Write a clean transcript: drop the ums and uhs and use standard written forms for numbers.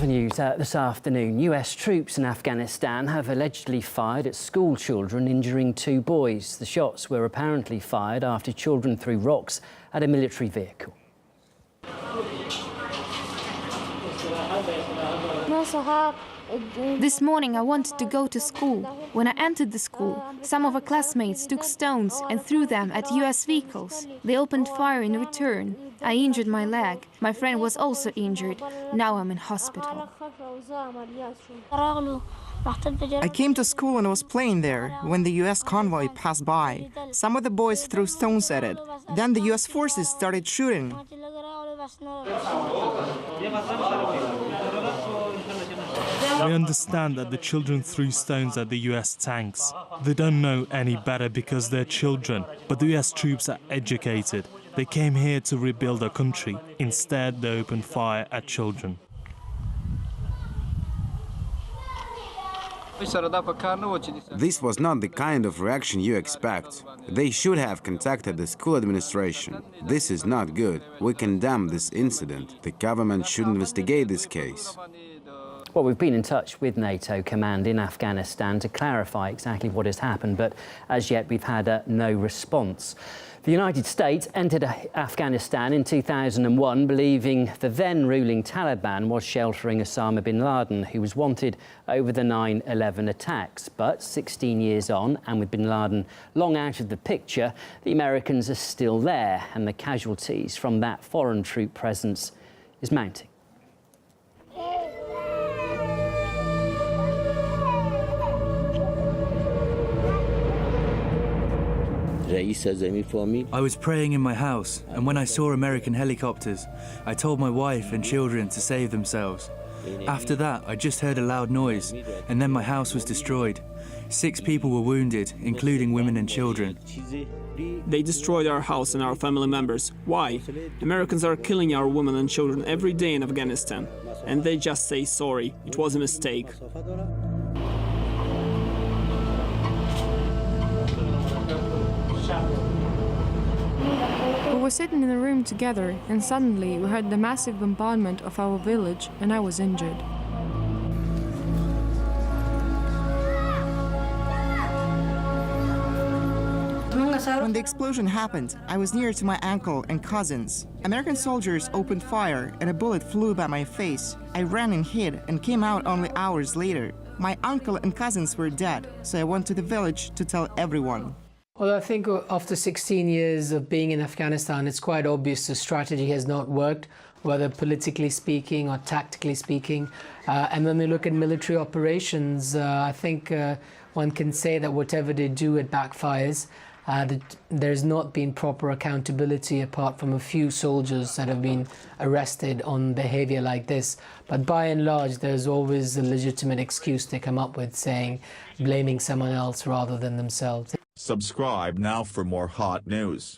News this afternoon. US troops in Afghanistan have allegedly fired at school children, injuring 2 boys. The shots were apparently fired after children threw rocks at a military vehicle. This morning I wanted to go to school. When I entered the school, some of our classmates took stones and threw them at US vehicles. They opened fire in return. I injured my leg. My friend was also injured. Now I'm in hospital. I came to school and was playing there when the US convoy passed by. Some of the boys threw stones at it. Then the US forces started shooting. I understand that the children threw stones at the US tanks. They don't know any better because they're children, but the US troops are educated. They came here to rebuild our country. Instead, they opened fire at children. This was not the kind of reaction you expect. They should have contacted the school administration. This is not good. We condemn this incident. The government should investigate this case. Well, we've been in touch with NATO command in Afghanistan to clarify exactly what has happened, but as yet we've had no response. The United States entered Afghanistan in 2001, believing the then ruling Taliban was sheltering Osama bin Laden, who was wanted over the 9/11 attacks. But 16 years on, and with bin Laden long out of the picture, the Americans are still there, and the casualties from that foreign troop presence is mounting. I was praying in my house, and when I saw American helicopters, I told my wife and children to save themselves. After that, I just heard a loud noise, and then my house was destroyed. 6 people were wounded, including women and children. They destroyed our house and our family members. Why? Americans are killing our women and children every day in Afghanistan, and they just say sorry, it was a mistake. We were sitting in a room together, and suddenly we heard the massive bombardment of our village, and I was injured. When the explosion happened, I was near to my uncle and cousins. American soldiers opened fire and a bullet flew by my face. I ran and hid and came out only hours later. My uncle and cousins were dead, so I went to the village to tell everyone. Well, I think after 16 years of being in Afghanistan, it's quite obvious the strategy has not worked, whether politically speaking or tactically speaking. And when we look at military operations, I think one can say that whatever they do, it backfires. There's not been proper accountability apart from a few soldiers that have been arrested on behavior like this. But by and large, there's always a legitimate excuse they come up with, saying, blaming someone else rather than themselves. Subscribe now for more hot news.